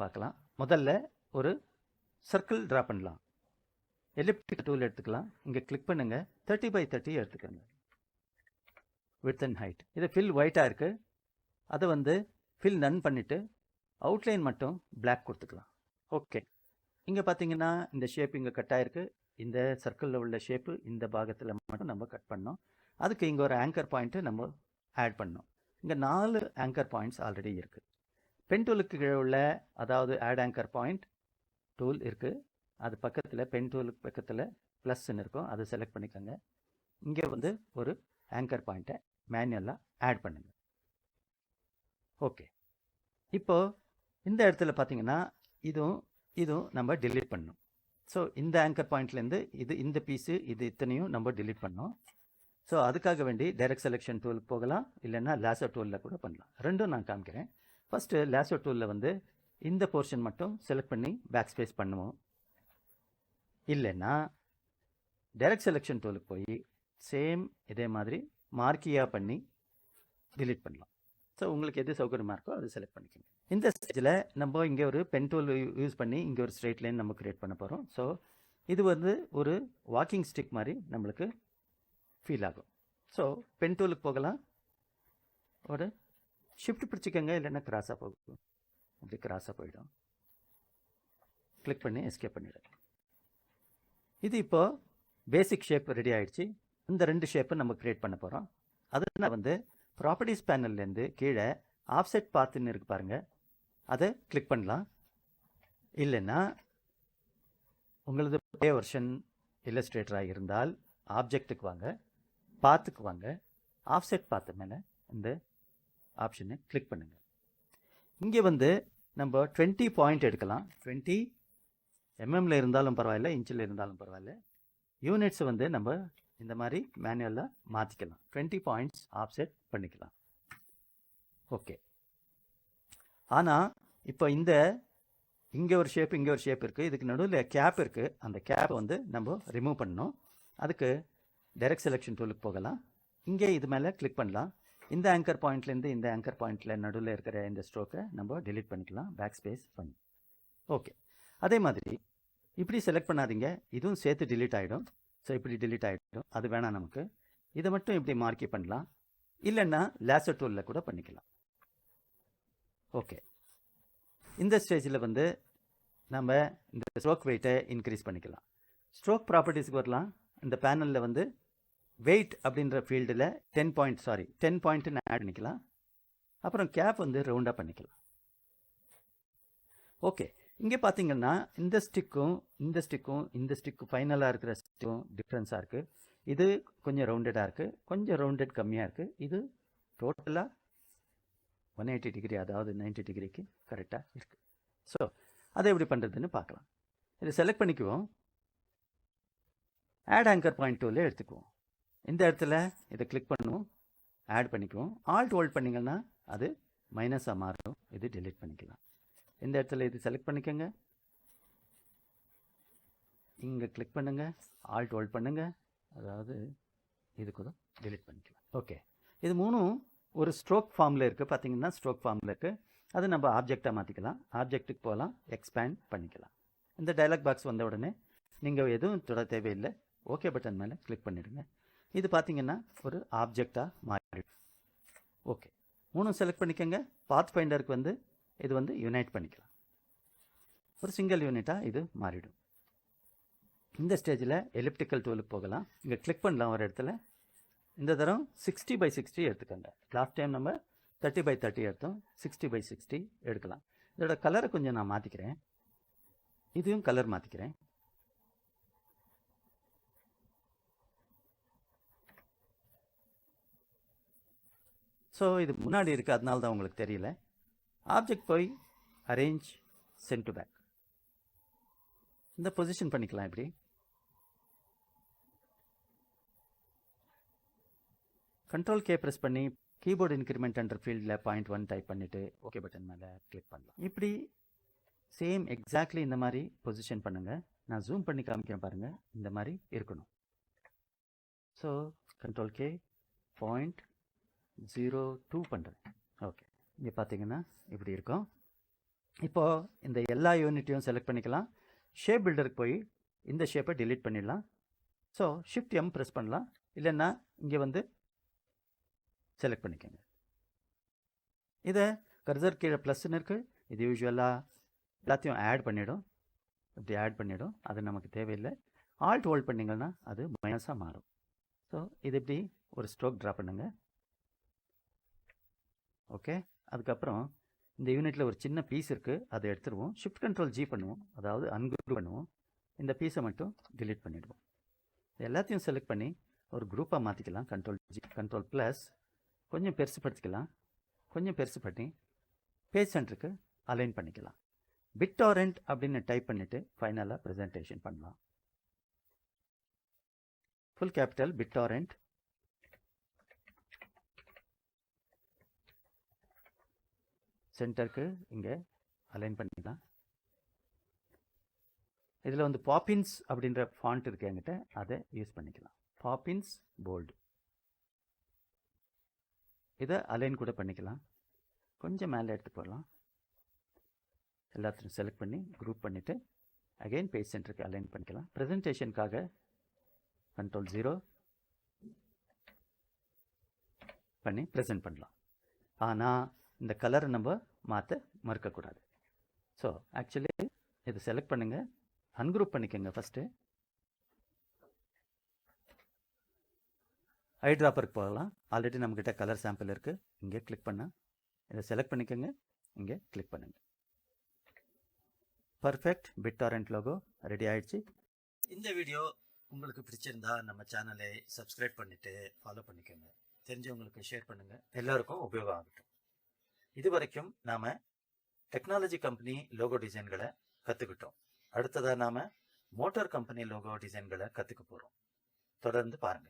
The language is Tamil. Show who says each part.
Speaker 1: பார்க்கலாம். முதல்ல ஒரு சர்க்கிள் ட்ரா பண்ணலாம். எலிப்டிக் டூல் எடுத்துக்கலாம். இங்கே கிளிக் பண்ணுங்க. 30 by 30 எடுத்துக்கோங்க. Width and height. இது ஃபில் ஒயிட்டாக இருக்குது. அதை வந்து ஃபில் நன் பண்ணிவிட்டு அவுட்லைன் மட்டும் பிளாக் கொடுத்துக்கலாம். ஓகே. இங்கே பார்த்தீங்கன்னா இந்த ஷேப் இங்கே கட் ஆகிருக்கு. இந்த சர்க்கிளில் உள்ள ஷேப்பு இந்த பாகத்தில் மட்டும் நம்ம கட் பண்ணோம். அதுக்கு இங்கே ஒரு ஆங்கர் பாயிண்ட்டு நம்ம ஆட் பண்ணோம். இங்கே 4 ஆங்கர் பாயிண்ட்ஸ் ஆல்ரெடி இருக்குது. பென் டூலுக்கு கீழே உள்ள அதாவது ஆட் ஆங்கர் பாயிண்ட் டூல் இருக்குது. அது பக்கத்தில் பென் டூலுக்கு பக்கத்தில் ப்ளஸ்ன்னு இருக்கும். அதை செலக்ட் பண்ணிக்கோங்க. இங்கே வந்து ஒரு ஆங்கர் பாயிண்ட்டை மேனுவலாக ஆட் பண்ணுங்கள். ஓகே. இப்போது இந்த இடத்துல பார்த்தீங்கன்னா இதுவும் நம்ம டிலீட் பண்ணணும். ஸோ இந்த ஆங்கர் பாயிண்ட்லேருந்து இந்த பீஸு இத்தனையும் நம்ம டிலீட் பண்ணோம். ஸோ அதுக்காக வேண்டி டைரக்ட் செலெக்ஷன் டூலுக்கு போகலாம், இல்லைன்னா லேசோ டூலில் கூட பண்ணலாம். ரெண்டும் நான் காமிக்கிறேன். ஃபஸ்ட்டு லேசோ டூலில் வந்து இந்த போர்ஷன் மட்டும் செலக்ட் பண்ணி பேக் ஸ்பேஸ் பண்ணுவோம். இல்லைன்னா டைரக்ட் செலெக்ஷன் டூலுக்கு போய் சேம் இதே மாதிரி மார்க்கியாக பண்ணி டிலீட் பண்ணலாம். ஸோ உங்களுக்கு எது சௌகரியமாக இருக்கோ அது செலக்ட் பண்ணிக்கோங்க. இந்த ஸ்டேஜில் நம்ம இங்கே ஒரு பென் டூல் யூஸ் பண்ணி இங்கே ஒரு ஸ்ட்ரெயிட் லைன் நம்ம க்ரியேட் பண்ண போகிறோம். ஸோ இது வந்து ஒரு வாக்கிங் ஸ்டிக் மாதிரி நம்மளுக்கு ஃபீல் ஆகும். ஸோ பென் டூலுக்கு போகலாம். ஒரு ஷிஃப்ட் பிடிச்சிக்கோங்க, இல்லைன்னா கிராஸாக போகும். அப்படி கிராஸாக போயிடும். கிளிக் பண்ணி எஸ்கேப் பண்ணிவிடும். இது இப்போது பேசிக் ஷேப் ரெடி ஆகிடுச்சு. இந்த 2 ஷேப்பை நம்ம க்ரியேட் பண்ண போகிறோம். அதில் வந்து ப்ராப்பர்ட்டிஸ் பேனல்லேருந்து கீழே ஆஃப்செட் பாத்துன்னு இருக்கு பாருங்கள், அதை கிளிக் பண்ணலாம். இல்லைன்னா உங்களது பழைய வெர்ஷன் இல்லஸ்ட்ரேட்டராக இருந்தால் ஆப்ஜெக்ட்டுக்கு வாங்க, பாத்துக்கு வாங்க, ஆஃப்செட் பாத்து மேலே இந்த ஆப்ஷனை கிளிக் பண்ணுங்கள். இங்கே வந்து நம்ம 20 பாயிண்ட் எடுக்கலாம். 20 mm இருந்தாலும் பரவாயில்ல, இன்ச்சில் இருந்தாலும் பரவாயில்ல. யூனிட்ஸ் வந்து நம்ம இந்த மாதிரி மேனுவலாக மாற்றிக்கலாம். 20 பாயிண்ட்ஸ் ஆஃப்செட் பண்ணிக்கலாம். ஓகே. ஆனால் இப்போ இங்கே ஒரு ஷேப் இங்கே ஒரு ஷேப் இருக்குது. இதுக்கு நடுவில் கேப் இருக்குது. அந்த கேப்பை வந்து நம்ம ரிமூவ் பண்ணணும். அதுக்கு டைரக்ட் செலெக்ஷன் டூலுக்கு போகலாம். இங்கே இது மேலே கிளிக் பண்ணலாம். இந்த ஆங்கர் பாயிண்ட்லேருந்து இந்த ஆங்கர் பாயிண்டில் நடுவில் இருக்கிற இந்த ஸ்ட்ரோக்கை நம்ம டிலீட் பண்ணிக்கலாம், பேக் ஸ்பேஸ் பண்ணி. ஓகே. அதே மாதிரி இப்படி செலக்ட் பண்ணாதீங்க, இதுவும் சேர்த்து டிலீட் ஆகிடும். ஸோ இப்படி டிலீட் ஆகிடும், அது வேணாம் நமக்கு. இதை மட்டும் இப்படி மார்க்கி பண்ணலாம், இல்லைன்னா லேசர் டூலில் கூட பண்ணிக்கலாம். ஓகே. இந்த ஸ்டேஜில் வந்து நம்ம இந்த ஸ்ட்ரோக் வெயிட்டை இன்க்ரீஸ் பண்ணிக்கலாம். ஸ்ட்ரோக் ப்ராப்பர்ட்டிஸ்க்கு வரலாம். இந்த பேனலில் வந்து வெயிட் அப்படின்ற ஃபீல்டில் 10 பாயிண்ட்டுன்னு ஆட் பண்ணிக்கலாம். அப்புறம் கேப் வந்து ரவுண்டாக பண்ணிக்கலாம். ஓகே. இங்கே பார்த்தீங்கன்னா இந்த ஸ்டிக்கும் ஃபைனலாக இருக்கிற ஸ்டிக்கும் டிஃப்ரென்ஸாக இருக்குது. இது கொஞ்சம் ரவுண்டடாக இருக்குது, கொஞ்சம் ரவுண்டட் கம்மியாக இருக்குது. இது டோட்டலாக 180 டிகிரி, அதாவது 90 டிகிரிக்கு கரெக்டாக இருக்குது. ஸோ அதை எப்படி பண்ணுறதுன்னு பார்க்கலாம். இதை செலக்ட் பண்ணிக்குவோம். ஆட் ஆங்கர் பாயிண்ட் டூலே எடுத்துக்குவோம். இந்த இடத்துல இதை கிளிக் பண்ணுவோம், ஆட் பண்ணிக்குவோம். ஆல்ட் ஹோல்ட் பண்ணிங்கன்னா அது மைனஸாக மாறும். இது டிலீட் பண்ணிக்கலாம். இந்த இடத்துல இது செலக்ட் பண்ணிக்கோங்க, இங்கே கிளிக் பண்ணுங்கள், ஆல்ட் ஹோல்ட் பண்ணுங்கள், அதாவது இது கூட டிலீட் பண்ணிக்கலாம். ஓகே. இது மூணும் ஒரு ஸ்ட்ரோக் ஃபார்மில் இருக்குது. பார்த்தீங்கன்னா ஸ்ட்ரோக் ஃபார்மில் இருக்குது. அது நம்ம ஆப்ஜெக்டாக மாற்றிக்கலாம். ஆப்ஜெக்ட்டுக்கு போகலாம், எக்ஸ்பேண்ட் பண்ணிக்கலாம். இந்த டயலாக் பாக்ஸ் வந்த உடனே நீங்கள் எதுவும் தொட தேவையில்லை, ஓகே பட்டன் மேலே கிளிக் பண்ணிவிடுங்க. இது பார்த்தீங்கன்னா ஒரு ஆப்ஜெக்டாக மாறிடும். ஓகே. மூணும் செலக்ட் பண்ணிக்கோங்க. பாத் ஃபைண்டருக்கு வந்து இது வந்து யுனைட் பண்ணிக்கலாம். ஒரு சிங்கிள் யூனிட்டாக இது மாறிடும். இந்த ஸ்டேஜில் எலிப்டிக்கல் டூலுக்கு போகலாம். இங்கே கிளிக் பண்ணலாம் ஒரு இடத்துல. இந்த தரம் 60 by 60 எடுத்துக்கோங்க. லாஸ்ட் டைம் நம்ம 30 by 30 எடுத்தோம். 60 by 60 எடுக்கலாம். இதோட கலரை கொஞ்சம் நான் மாற்றிக்கிறேன். இதையும் கலர் மாற்றிக்கிறேன். ஸோ இது முன்னாடி இருக்குது, அதனால தான் உங்களுக்கு தெரியல. ஆப்ஜெக்ட் போய் அரேஞ்ச் சென்ட் டு பேக், இந்த பொசிஷன் பண்ணிக்கலாம். இப்படி கண்ட்ரோல் கே ப்ரெஸ் பண்ணி கீபோர்டு இன்க்ரிமெண்ட் அண்டர் ஃபீல்டில் 0.1 டைப் பண்ணிவிட்டு ஓகே பட்டன் மேலே கிளிக் பண்ணலாம். இப்படி சேம் எக்ஸாக்ட்லி இந்த மாதிரி பொசிஷன் பண்ணுங்கள். நான் ஜூம் பண்ணி காமிக்கிறேன் பாருங்கள். இந்த மாதிரி இருக்கணும். ஸோ கண்ட்ரோல் கே 0.02 பண்ணுறேன். ஓகே. இங்கே பார்த்தீங்கன்னா இப்படி இருக்கும். இப்போது இந்த எல்லா யூனிட்டையும் செலக்ட் பண்ணிக்கலாம். ஷேப் பில்டருக்கு போய் இந்த ஷேப்பை delete பண்ணிடலாம். ஸோ Shift M ப்ரெஸ் பண்ணலாம். இல்லைன்னா இங்கே வந்து செலக்ட் பண்ணிக்கோங்க. இதை கர்சர் கீழே ப்ளஸ்ன்னு இருக்குது. இது யூஸ்வலாக எல்லாத்தையும் ஆட் பண்ணிவிடும். இப்படி ஆட் பண்ணிவிடும். அது நமக்கு தேவையில்லை. ஆல்ட் ஹோல்ட் பண்ணிங்கன்னா அது மைனஸாக மாறும். ஸோ இது இப்படி ஒரு ஸ்ட்ரோக் ட்ரா பண்ணுங்க. ஓகே, அதுக்கப்புறம் இந்த யூனிட்டில் ஒரு சின்ன பீஸ் இருக்குது, அதை எடுத்துருவோம். ஷிஃப்ட் கண்ட்ரோல் G பண்ணுவோம், அதாவது அன்குரூப் பண்ணுவோம். இந்த பீஸை மட்டும் delete பண்ணிவிடுவோம். எல்லாத்தையும் செலக்ட் பண்ணி ஒரு குரூப்பாக மாற்றிக்கலாம். கண்ட்ரோல் G, கண்ட்ரோல் ப்ளஸ், கொஞ்சம் பெருசுப்படுத்திக்கலாம். கொஞ்சம் பெருசு பண்ணி பேஜ் சென்டருக்கு அலைன் பண்ணிக்கலாம். BitTorrent அப்படின்னு டைப் பண்ணிவிட்டு ஃபைனலாக ப்ரெசன்டேஷன் பண்ணலாம். Full capital BitTorrent. சென்டருக்கு இங்கே அலைன் பண்ணிக்கலாம். இதில் வந்து பாப்பின்ஸ் அப்படின்ற ஃபாண்ட் இருக்கு என்கிட்ட, அதை யூஸ் பண்ணிக்கலாம். Poppins bolt. இதை அலைன் கூட பண்ணிக்கலாம். கொஞ்சம் மேலே எடுத்து போடலாம். எல்லாத்தையும் செலக்ட் பண்ணி குரூப் பண்ணிவிட்டு அகைன் பேஜ் சென்டருக்கு அலைன் பண்ணிக்கலாம். ப்ரெசன்டேஷனுக்காக கண்ட்ரோல் 0 பண்ணி ப்ரெசென்ட் பண்ணலாம். ஆனால் இந்த கலரை நம்ம மாற்ற மறுக்கக்கூடாது. ஸோ ஆக்சுவலி இதை செலக்ட் பண்ணுங்கள், அன்குரூப் பண்ணிக்கோங்க. ஃபஸ்ட்டு ஐ ட்ராப்பருக்கு போகலாம். ஆல்ரெடி நம்மக்கிட்ட கலர் சாம்பிள் இருக்குது. இங்கே கிளிக் பண்ணால் இதை செலக்ட் பண்ணிக்கோங்க. இங்கே கிளிக் பண்ணுங்கள். பர்ஃபெக்ட் BitTorrent லோகோ ரெடி ஆயிடுச்சு. இந்த வீடியோ உங்களுக்கு பிடிச்சிருந்தா நம்ம சேனலை சப்ஸ்கிரைப் பண்ணிவிட்டு ஃபாலோ பண்ணிக்கோங்க. தெரிஞ்சவங்களுக்கு ஷேர் பண்ணுங்கள். எல்லாருக்கும் உபயோகம் ஆகட்டும். இது வரைக்கும் நாம் டெக்னாலஜி கம்பெனி லோகோ டிசைன்களை கற்றுக்கிட்டோம். அடுத்ததாக நாம் மோட்டார் கம்பெனி லோகோ டிசைன்களை கற்றுக்க போகிறோம். தொடர்ந்து பாருங்கள்.